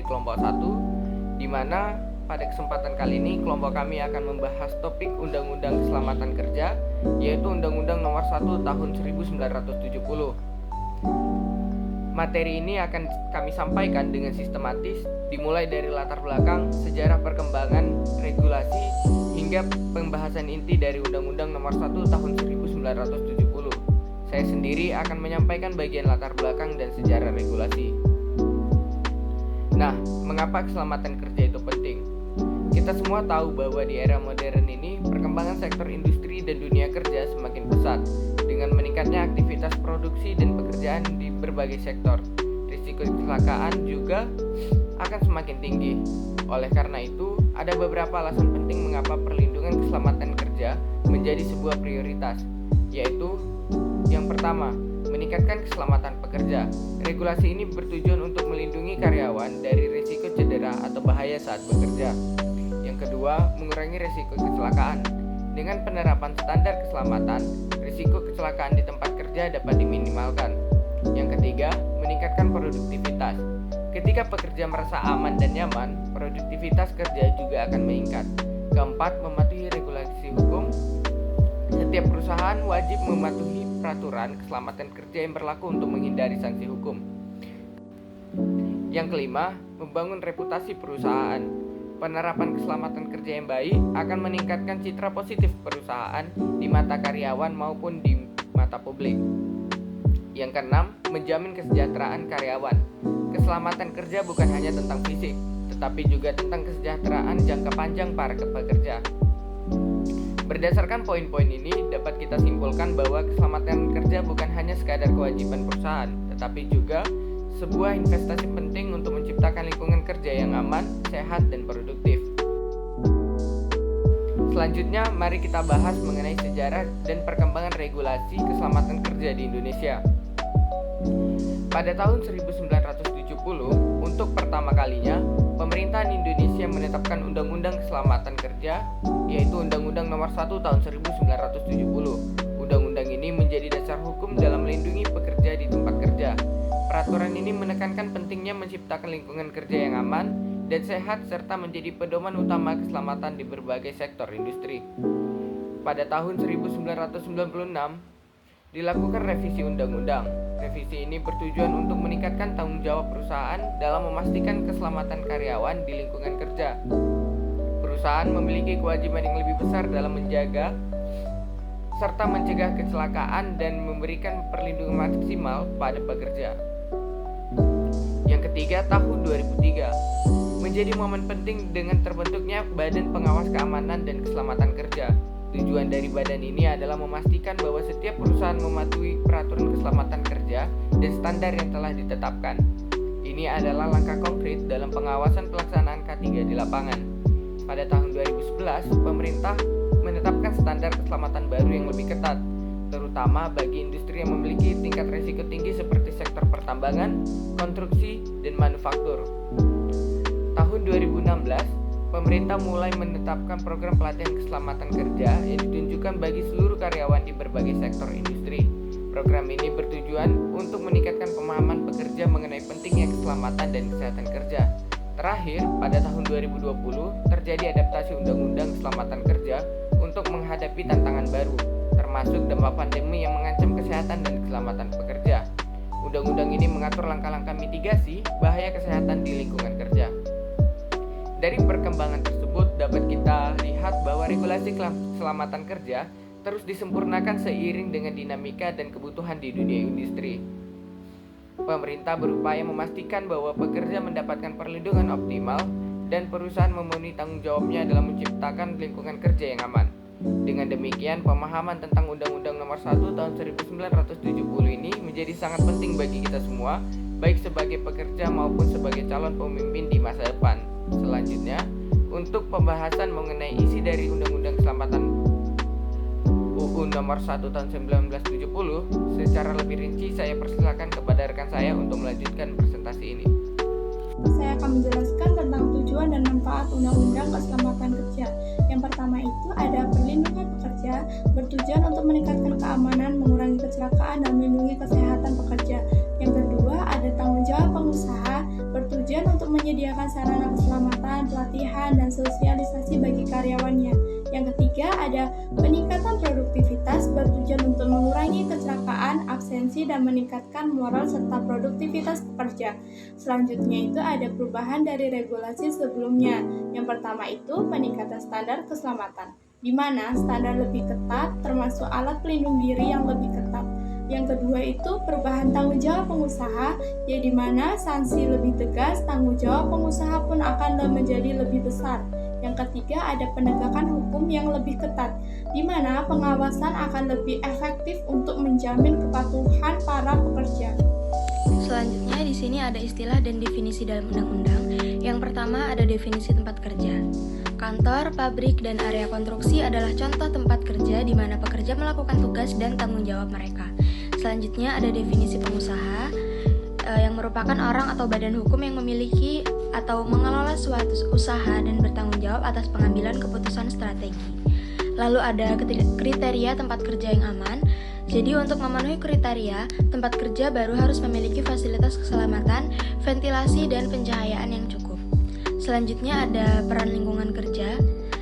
kelompok 1, di mana pada kesempatan kali ini kelompok kami akan membahas topik Undang-Undang Keselamatan Kerja, yaitu Undang-Undang Nomor 1 Tahun 1970. Materi ini akan kami sampaikan dengan sistematis, dimulai dari latar belakang, sejarah perkembangan, regulasi, hingga pembahasan inti dari Undang-Undang Nomor 1 Tahun 1970. Saya sendiri akan menyampaikan bagian latar belakang dan sejarah regulasi. Nah, mengapa keselamatan kerja itu penting? Kita semua tahu bahwa di era modern ini, perkembangan sektor industri dan dunia kerja semakin pesat, dengan meningkatnya aktivitas produksi dan pekerjaan di berbagai sektor. Risiko kecelakaan juga akan semakin tinggi. Oleh karena itu, ada beberapa alasan penting mengapa perlindungan keselamatan kerja menjadi sebuah prioritas, yaitu yang pertama, meningkatkan keselamatan pekerja. Regulasi ini bertujuan untuk melindungi karyawan dari risiko cedera atau bahaya saat bekerja. Yang kedua, mengurangi risiko kecelakaan. Dengan penerapan standar keselamatan, risiko kecelakaan di tempat kerja dapat diminimalkan. Yang ketiga, meningkatkan produktivitas. Ketika pekerja merasa aman dan nyaman, produktivitas kerja juga akan meningkat. Keempat, mematuhi regulasi hukum. Setiap perusahaan wajib mematuhi peraturan keselamatan kerja yang berlaku untuk menghindari sanksi hukum. Yang kelima, membangun reputasi perusahaan. Penerapan keselamatan kerja yang baik akan meningkatkan citra positif perusahaan di mata karyawan maupun di mata publik. Yang keenam, menjamin kesejahteraan karyawan. Keselamatan kerja bukan hanya tentang fisik, tetapi juga tentang kesejahteraan jangka panjang para pekerja. Berdasarkan poin-poin ini, dapat kita simpulkan bahwa keselamatan kerja bukan hanya sekadar kewajiban perusahaan, tetapi juga sebuah investasi penting untuk menciptakan lingkungan kerja yang aman, sehat, dan produktif. Selanjutnya, mari kita bahas mengenai sejarah dan perkembangan regulasi keselamatan kerja di Indonesia. Pada tahun 1970, untuk pertama kalinya, pemerintahan Indonesia menetapkan Undang-Undang Keselamatan Kerja, yaitu Undang-Undang Nomor 1 Tahun 1970. Undang-undang ini menjadi dasar hukum dalam melindungi pekerja di tempat kerja. Peraturan ini menekankan pentingnya menciptakan lingkungan kerja yang aman dan sehat serta menjadi pedoman utama keselamatan di berbagai sektor industri. Pada tahun 1996, dilakukan revisi undang-undang. Revisi ini bertujuan untuk meningkatkan tanggung jawab perusahaan dalam memastikan keselamatan karyawan di lingkungan kerja. Perusahaan memiliki kewajiban yang lebih besar dalam menjaga serta mencegah kecelakaan dan memberikan perlindungan maksimal pada pekerja. Yang ketiga, tahun 2003 menjadi momen penting dengan terbentuknya Badan Pengawas Keamanan dan Keselamatan Kerja. Tujuan dari badan ini adalah memastikan bahwa setiap perusahaan mematuhi peraturan keselamatan kerja dan standar yang telah ditetapkan. Ini adalah langkah konkret dalam pengawasan pelaksanaan K3 di lapangan. Pada tahun 2011, pemerintah menetapkan standar keselamatan baru yang lebih ketat, terutama bagi industri yang memiliki tingkat risiko tinggi seperti sektor pertambangan, konstruksi, dan manufaktur. Tahun 2016, pemerintah mulai menetapkan program pelatihan keselamatan kerja yang ditunjukkan bagi seluruh karyawan di berbagai sektor industri. Program ini bertujuan untuk meningkatkan pemahaman pekerja mengenai pentingnya keselamatan dan kesehatan kerja. Terakhir, pada tahun 2020, terjadi adaptasi Undang-Undang Keselamatan Kerja untuk menghadapi tantangan baru, termasuk dampak pandemi yang mengancam kesehatan dan keselamatan pekerja. Undang-undang ini mengatur langkah-langkah mitigasi bahaya kesehatan di lingkungan kerja. Dari perkembangan tersebut dapat kita lihat bahwa regulasi keselamatan kerja terus disempurnakan seiring dengan dinamika dan kebutuhan di dunia industri. Pemerintah berupaya memastikan bahwa pekerja mendapatkan perlindungan optimal dan perusahaan memenuhi tanggung jawabnya dalam menciptakan lingkungan kerja yang aman. Dengan demikian, pemahaman tentang Undang-Undang Nomor 1 Tahun 1970 ini menjadi sangat penting bagi kita semua, baik sebagai pekerja maupun sebagai calon pemimpin di masa depan. Selanjutnya, untuk pembahasan mengenai isi dari Undang-Undang Keselamatan UU Nomor 1 Tahun 1970, secara lebih rinci saya persilakan kepada rekan saya untuk melanjutkan presentasi ini. Saya akan menjelaskan tentang tujuan dan manfaat Undang-Undang Keselamatan Kerja. Yang pertama itu ada perlindungan pekerja, bertujuan untuk meningkatkan keamanan, mengurangi kecelakaan, dan melindungi kesehatan pekerja. Yang kedua ada tanggung jawab pengusaha, bertujuan bertujuan untuk menyediakan sarana keselamatan, pelatihan, dan sosialisasi bagi karyawannya. Yang ketiga, ada peningkatan produktivitas bertujuan untuk mengurangi kecelakaan, absensi, dan meningkatkan moral serta produktivitas pekerja. Selanjutnya itu ada perubahan dari regulasi sebelumnya. Yang pertama itu peningkatan standar keselamatan, di mana standar lebih ketat termasuk alat pelindung diri yang lebih ketat. Yang kedua itu perubahan tanggung jawab pengusaha, di mana sanksi lebih tegas, tanggung jawab pengusaha pun akan menjadi lebih besar. Yang ketiga ada penegakan hukum yang lebih ketat, di mana pengawasan akan lebih efektif untuk menjamin kepatuhan para pekerja. Selanjutnya di sini ada istilah dan definisi dalam undang-undang. Yang pertama ada definisi tempat kerja. Kantor, pabrik, dan area konstruksi adalah contoh tempat kerja di mana pekerja melakukan tugas dan tanggung jawab mereka. Selanjutnya ada definisi pengusaha, yang merupakan orang atau badan hukum yang memiliki atau mengelola suatu usaha dan bertanggung jawab atas pengambilan keputusan strategi. Lalu ada kriteria tempat kerja yang aman. Jadi untuk memenuhi kriteria, tempat kerja baru harus memiliki fasilitas keselamatan, ventilasi, dan pencahayaan yang cukup. Selanjutnya ada peran lingkungan kerja.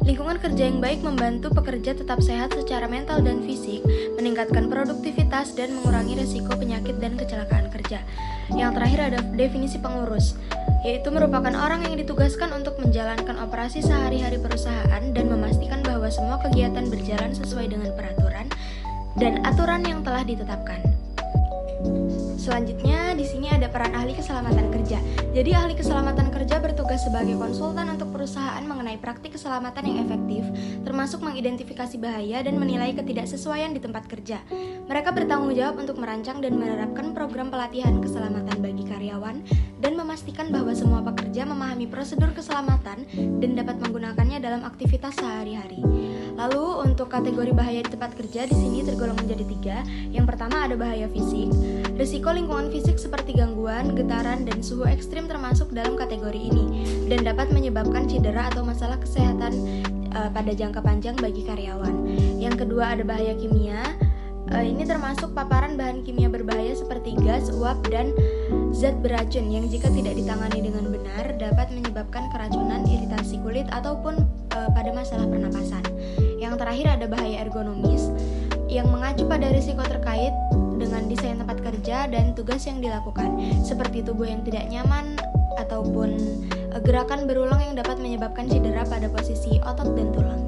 Lingkungan kerja yang baik membantu pekerja tetap sehat secara mental dan fisik, meningkatkan produktivitas, dan mengurangi risiko penyakit dan kecelakaan kerja. Yang terakhir ada definisi pengurus, yaitu merupakan orang yang ditugaskan untuk menjalankan operasi sehari-hari perusahaan dan memastikan bahwa semua kegiatan berjalan sesuai dengan peraturan dan aturan yang telah ditetapkan. Selanjutnya di sini ada peran ahli keselamatan kerja. Jadi ahli keselamatan kerja bertugas sebagai konsultan untuk perusahaan mengenai praktik keselamatan yang efektif, termasuk mengidentifikasi bahaya dan menilai ketidaksesuaian di tempat kerja. Mereka bertanggung jawab untuk merancang dan menerapkan program pelatihan keselamatan bagi karyawan dan memastikan bahwa semua pekerja memahami prosedur keselamatan dan dapat menggunakannya dalam aktivitas sehari-hari. Lalu untuk kategori bahaya di tempat kerja di sini tergolong menjadi 3. Yang pertama ada bahaya fisik. Risiko lingkungan fisik seperti gangguan, getaran, dan suhu ekstrim termasuk dalam kategori ini dan dapat menyebabkan cedera atau masalah kesehatan pada jangka panjang bagi karyawan. Yang kedua ada bahaya kimia. Ini termasuk paparan bahan kimia berbahaya seperti gas, uap, dan zat beracun yang jika tidak ditangani dengan benar dapat menyebabkan keracunan, iritasi kulit, ataupun pada masalah pernapasan. Yang terakhir ada bahaya ergonomis yang mengacu pada risiko terkait dengan desain tempat kerja dan tugas yang dilakukan, seperti tubuh yang tidak nyaman ataupun gerakan berulang yang dapat menyebabkan cedera pada posisi otot dan tulang.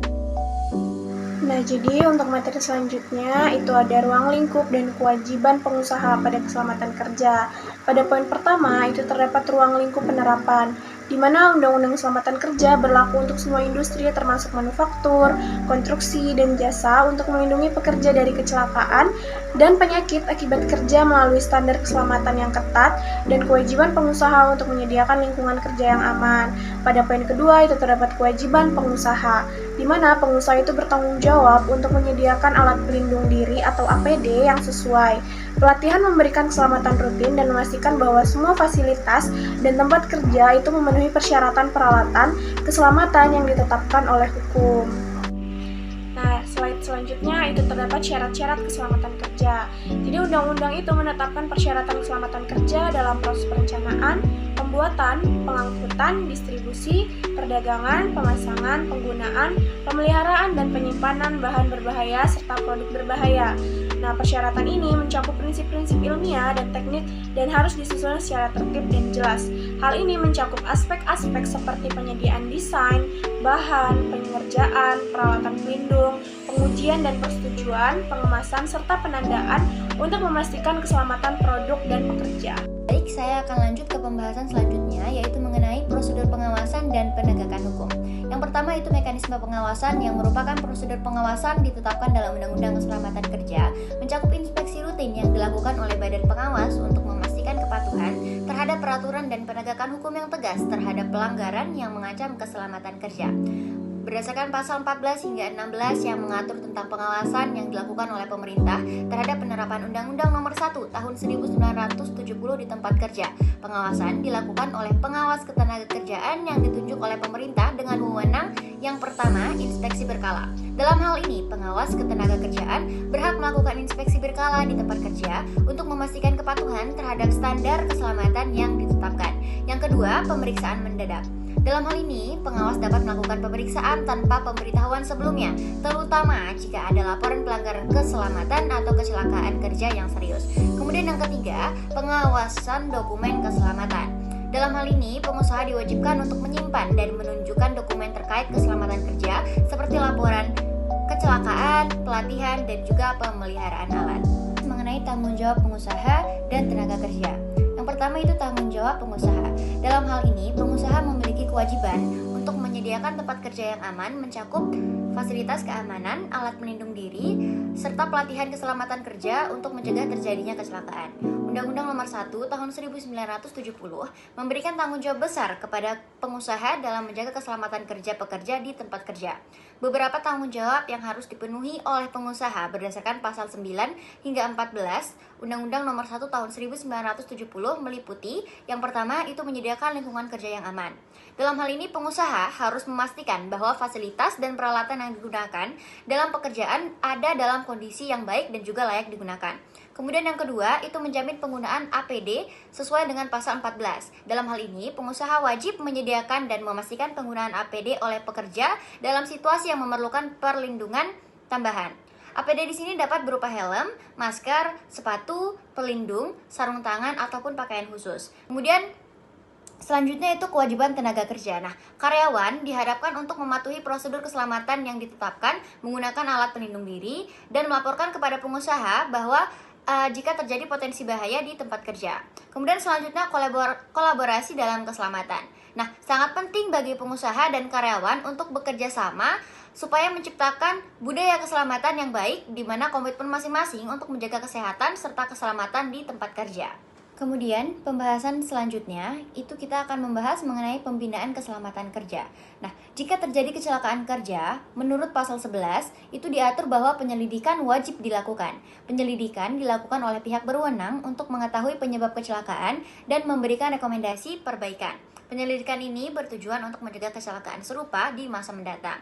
Nah, jadi untuk materi selanjutnya itu ada ruang lingkup dan kewajiban pengusaha pada keselamatan kerja. Pada poin pertama itu terdapat ruang lingkup penerapan, di mana Undang-Undang Keselamatan Kerja berlaku untuk semua industri termasuk manufaktur, konstruksi, dan jasa untuk melindungi pekerja dari kecelakaan dan penyakit akibat kerja melalui standar keselamatan yang ketat dan kewajiban pengusaha untuk menyediakan lingkungan kerja yang aman. Pada poin kedua itu terdapat kewajiban pengusaha, di mana pengusaha itu bertanggung jawab untuk menyediakan alat pelindung diri atau APD yang sesuai. Pelatihan memberikan keselamatan rutin dan memastikan bahwa semua fasilitas dan tempat kerja itu memenuhi persyaratan peralatan keselamatan yang ditetapkan oleh hukum. Nah, slide selanjutnya itu terdapat syarat-syarat keselamatan kerja. Jadi undang-undang itu menetapkan persyaratan keselamatan kerja dalam proses perencanaan, pembuatan, pengangkutan, distribusi, perdagangan, pemasangan, penggunaan, pemeliharaan, dan penyimpanan bahan berbahaya serta produk berbahaya. Nah, persyaratan ini mencakup prinsip-prinsip ilmiah dan teknik dan harus disusun secara tertib dan jelas. Hal ini mencakup aspek-aspek seperti penyediaan desain, bahan, pengerjaan, peralatan pelindung, pengujian dan persetujuan, pengemasan, serta penandaan untuk memastikan keselamatan produk dan pekerja. Baik, saya akan lanjut ke pembahasan selanjutnya, yaitu mengenai prosedur pengawasan dan penegakan hukum. Yang pertama itu mekanisme pengawasan, yang merupakan prosedur pengawasan ditetapkan dalam Undang-Undang Keselamatan Kerja, mencakup inspeksi rutin yang dilakukan oleh badan pengawas untuk memastikan kepatuhan terhadap peraturan dan penegakan hukum yang tegas terhadap pelanggaran yang mengancam keselamatan kerja. berdasarkan pasal 14 hingga 16 yang mengatur tentang pengawasan yang dilakukan oleh pemerintah terhadap penerapan Undang-Undang Nomor 1 Tahun 1970 di tempat kerja. Pengawasan dilakukan oleh pengawas ketenagakerjaan yang ditunjuk oleh pemerintah dengan wewenang yang pertama, inspeksi berkala. Dalam hal ini, pengawas ketenagakerjaan berhak melakukan inspeksi berkala di tempat kerja untuk memastikan kepatuhan terhadap standar keselamatan yang ditetapkan. Yang kedua, pemeriksaan mendadak. Dalam hal ini, pengawas dapat melakukan pemeriksaan tanpa pemberitahuan sebelumnya, terutama jika ada laporan pelanggaran keselamatan atau kecelakaan kerja yang serius. Kemudian yang ketiga, pengawasan dokumen keselamatan. Dalam hal ini, pengusaha diwajibkan untuk menyimpan dan menunjukkan dokumen terkait keselamatan kerja seperti laporan kecelakaan, pelatihan, dan juga pemeliharaan alat. Mengenai tanggung jawab pengusaha dan tenaga kerja. Yang pertama itu tanggung jawab pengusaha. Dalam hal ini, pengusaha memiliki kewajiban untuk menyediakan tempat kerja yang aman, mencakup fasilitas keamanan, alat pelindung diri, serta pelatihan keselamatan kerja untuk mencegah terjadinya kecelakaan. Undang-Undang Nomor 1 Tahun 1970 memberikan tanggung jawab besar kepada pengusaha dalam menjaga keselamatan kerja pekerja di tempat kerja. Beberapa tanggung jawab yang harus dipenuhi oleh pengusaha berdasarkan pasal 9 hingga 14 Undang-Undang Nomor 1 Tahun 1970 meliputi yang pertama itu menyediakan lingkungan kerja yang aman. Dalam hal ini pengusaha harus memastikan bahwa fasilitas dan peralatan yang digunakan dalam pekerjaan ada dalam kondisi yang baik dan juga layak digunakan. Kemudian yang kedua itu menjamin penggunaan APD sesuai dengan pasal 14. Dalam hal ini, pengusaha wajib menyediakan dan memastikan penggunaan APD oleh pekerja dalam situasi yang memerlukan perlindungan tambahan. APD di sini dapat berupa helm, masker, sepatu, pelindung, sarung tangan ataupun pakaian khusus. Kemudian selanjutnya itu kewajiban tenaga kerja. Nah, karyawan dihadapkan untuk mematuhi prosedur keselamatan yang ditetapkan menggunakan alat pelindung diri dan melaporkan kepada pengusaha bahwa jika terjadi potensi bahaya di tempat kerja. Kemudian selanjutnya kolaborasi dalam keselamatan. Nah, sangat penting bagi pengusaha dan karyawan untuk bekerja sama supaya menciptakan budaya keselamatan yang baik di mana komitmen masing-masing untuk menjaga kesehatan serta keselamatan di tempat kerja. Kemudian pembahasan selanjutnya itu kita akan membahas mengenai pembinaan keselamatan kerja. Nah, jika terjadi kecelakaan kerja, menurut pasal 11 itu diatur bahwa penyelidikan wajib dilakukan. Penyelidikan dilakukan oleh pihak berwenang untuk mengetahui penyebab kecelakaan dan memberikan rekomendasi perbaikan. Penyelidikan ini bertujuan untuk mencegah kecelakaan serupa di masa mendatang.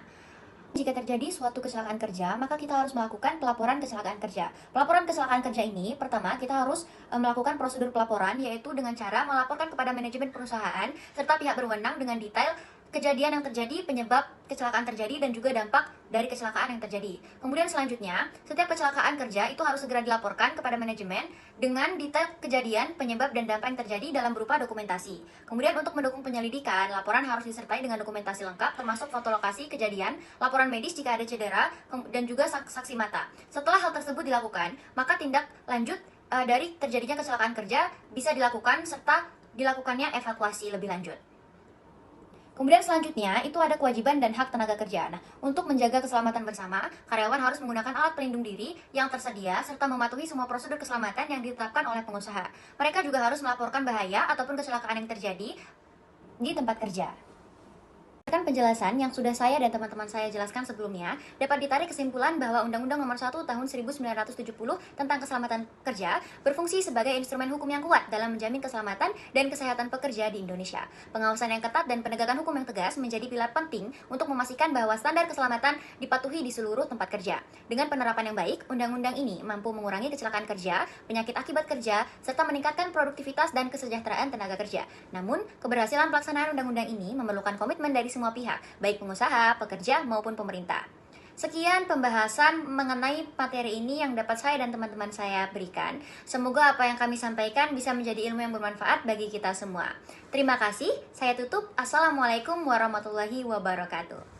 Jika terjadi suatu kecelakaan kerja, maka kita harus melakukan pelaporan kecelakaan kerja. Pelaporan kecelakaan kerja ini, pertama kita harus melakukan prosedur pelaporan, yaitu dengan cara melaporkan kepada manajemen perusahaan serta pihak berwenang dengan detail kejadian yang terjadi, penyebab kecelakaan terjadi, dan juga dampak dari kecelakaan yang terjadi. Kemudian selanjutnya, setiap kecelakaan kerja itu harus segera dilaporkan kepada manajemen dengan detail kejadian, penyebab, dan dampak yang terjadi dalam berupa dokumentasi. Kemudian untuk mendukung penyelidikan, laporan harus disertai dengan dokumentasi lengkap termasuk foto lokasi kejadian, laporan medis jika ada cedera, dan juga saksi mata. Setelah hal tersebut dilakukan, maka tindak lanjut dari terjadinya kecelakaan kerja bisa dilakukan serta dilakukannya evakuasi lebih lanjut. Kemudian selanjutnya itu ada kewajiban dan hak tenaga kerja. Nah, untuk menjaga keselamatan bersama, karyawan harus menggunakan alat pelindung diri yang tersedia serta mematuhi semua prosedur keselamatan yang ditetapkan oleh pengusaha. Mereka juga harus melaporkan bahaya ataupun kecelakaan yang terjadi di tempat kerja. Penjelasan yang sudah saya dan teman-teman saya jelaskan sebelumnya dapat ditarik kesimpulan bahwa Undang-Undang Nomor 1 Tahun 1970 tentang keselamatan kerja berfungsi sebagai instrumen hukum yang kuat dalam menjamin keselamatan dan kesehatan pekerja di Indonesia. Pengawasan yang ketat dan penegakan hukum yang tegas menjadi pilar penting untuk memastikan bahwa standar keselamatan dipatuhi di seluruh tempat kerja. Dengan penerapan yang baik, undang-undang ini mampu mengurangi kecelakaan kerja, penyakit akibat kerja, serta meningkatkan produktivitas dan kesejahteraan tenaga kerja. Namun, keberhasilan pelaksanaan undang-undang ini memerlukan komitmen dari semua pihak, baik pengusaha, pekerja, maupun pemerintah. Sekian pembahasan mengenai materi ini yang dapat saya dan teman-teman saya berikan. Semoga apa yang kami sampaikan bisa menjadi ilmu yang bermanfaat bagi kita semua. Terima kasih, saya tutup. Assalamualaikum warahmatullahi wabarakatuh.